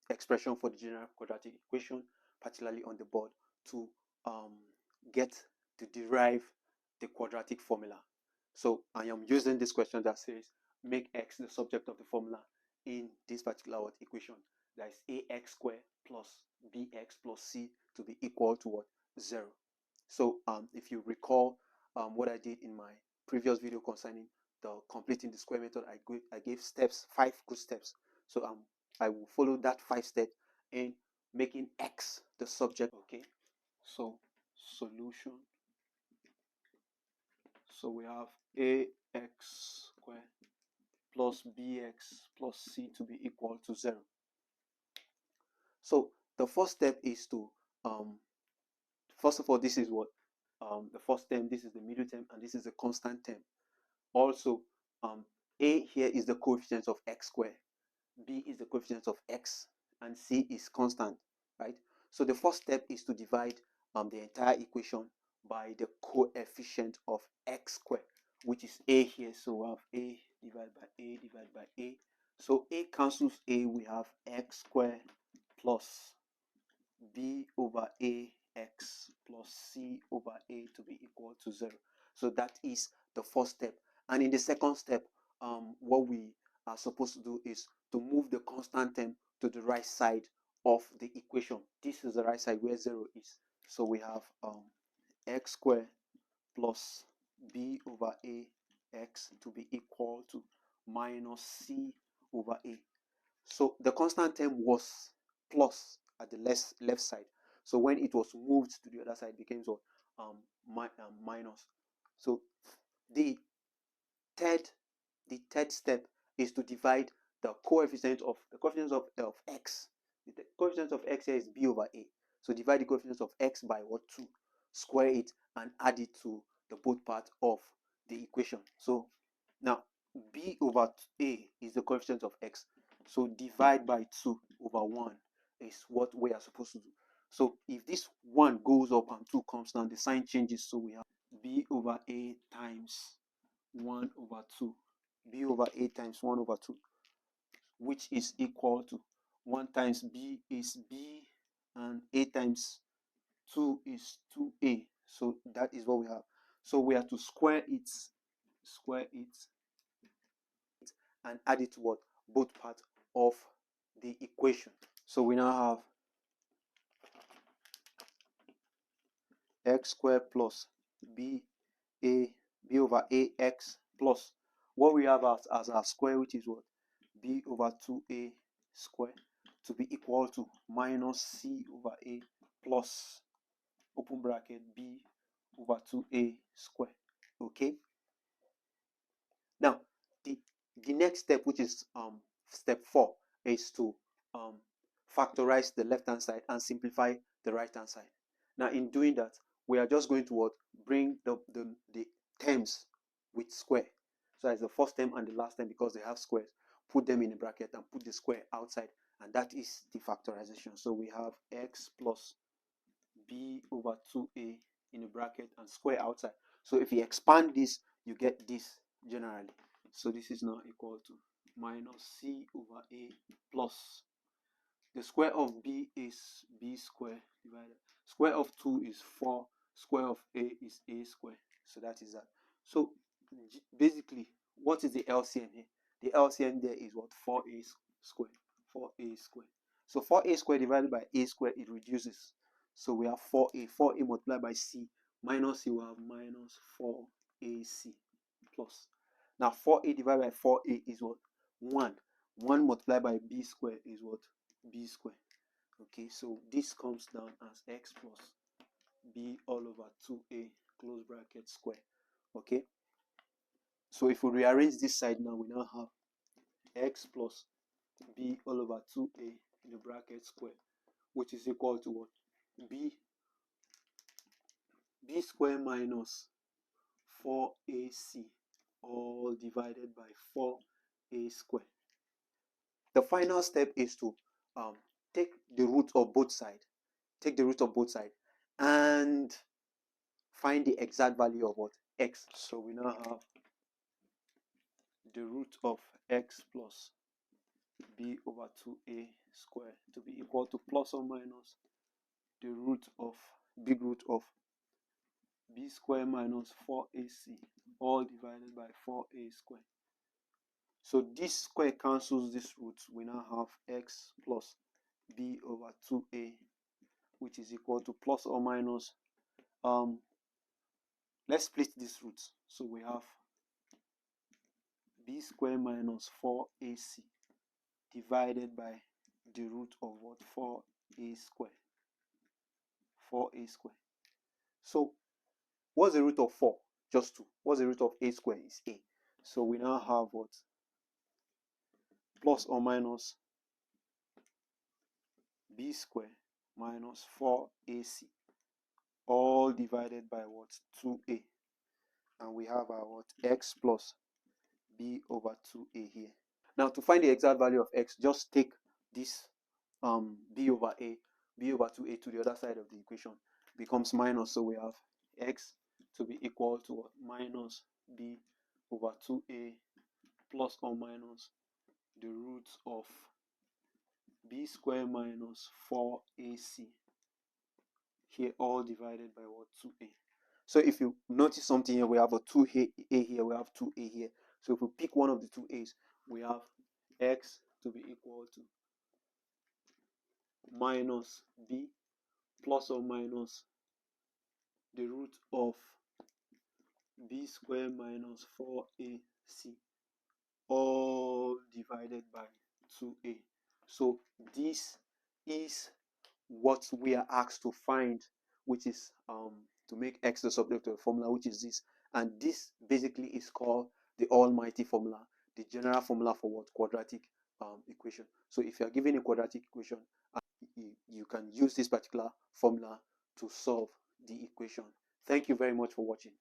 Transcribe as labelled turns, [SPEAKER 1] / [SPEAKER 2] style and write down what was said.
[SPEAKER 1] expression for the general quadratic equation, particularly on the board, to get to derive the quadratic formula. So I am using this question that says make x the subject of the formula in this particular equation. That is ax squared plus bx plus c to be equal to what? 0. So if you recall what I did in my previous video concerning the completing the square method, I gave steps, 5 good steps. So I will follow that 5 steps in making x the subject. Okay, so solution. So we have ax squared plus bx plus c to be equal to 0. So the first step is to first of all, this is what the first term, this is the middle term, and this is a constant term. Also, a here is the coefficient of x squared, b is the coefficient of x, and c is constant, right? So the first step is to divide the entire equation by the coefficient of x squared, which is a here. So we have a divided by a divided by a. So a cancels a, we have x squared plus b over a x plus c over a to be equal to 0. So that is the first step. And in the second step, what we are supposed to do is to move the constant term to the right side of the equation. This is the right side where 0 is. So we have x squared plus b over a x to be equal to minus c over a. So the constant term was plus at the left side. So when it was moved to the other side, it became what? Minus. So the third step is to divide the coefficient of x. The coefficient of x here is b over a. So divide the coefficient of x by what? 2. Square it and add it to the both parts of the equation. So now b over a is the coefficient of x. So divide by 2 over 1 is what we are supposed to do. So if this 1 goes up and 2 comes down, the sign changes. So we have b over a times 1 over 2. b over a times 1 over 2, which is equal to 1 times b is b, and a times 2 is 2a. So that is what we have. So we have to square it and add it to what? Both parts of the equation. So we now have x squared plus b over ax plus what we have as our square, which is what? b over 2a squared to be equal to minus c over a plus open bracket b over 2a squared. Okay, now the next step, which is step 4, is to factorize the left hand side and simplify the right hand side. Now in doing that, we are just going to what? Bring the terms with square. So as the first term and the last term, because they have squares, put them in a bracket and put the square outside, and that is the factorization. So we have x plus b over 2a in a bracket and square outside. So if you expand this, you get this generally. So this is now equal to minus c over a plus the square of b is b squared divided square of 2 is 4, square of a is a squared. So that is that. So basically, what is the LCM here? The LCM there is what? 4a squared. 4a squared. So 4a squared divided by a squared, it reduces. So we have 4a multiplied by c minus c, we have minus 4ac plus. Now 4a divided by 4a is what? 1. 1 multiplied by b squared is what? B squared. Okay, so this comes down as x plus b all over 2a close bracket square. Okay, so if we rearrange this side now, we now have x plus b all over 2a in the bracket square, which is equal to what? b square minus 4ac all divided by 4a square. The final step is to take the root of both sides. Take the root of both sides and find the exact value of what? X. So we now have the root of x plus b over 2a square to be equal to plus or minus the root of big root of b square minus 4ac all divided by 4a square. So this square cancels this root. We now have x plus b over 2a, which is equal to plus or minus, let's split this root. So we have b square minus 4ac divided by the root of what? 4a square. 4a square. So what's the root of 4? Just 2. What's the root of a square? Is a. So we now have what? Plus or minus b square minus 4ac all divided by what? 2a. And we have our what? X plus b over 2a here. Now to find the exact value of x, just take this b over 2a to the other side of the equation. Becomes minus, so we have x to be equal to what? Minus b over 2a plus or minus the root of b square minus 4ac here all divided by what? 2a. So if you notice something here, we have a 2a here, we have 2a here. So if we pick one of the two a's, we have x to be equal to minus b plus or minus the root of b square minus 4ac all divided by 2a. So this is what we are asked to find, which is to make x the subject of the formula, which is this. And this basically is called the almighty formula, the general formula for what? Quadratic equation. So if you are given a quadratic equation, you can use this particular formula to solve the equation. Thank you very much for watching.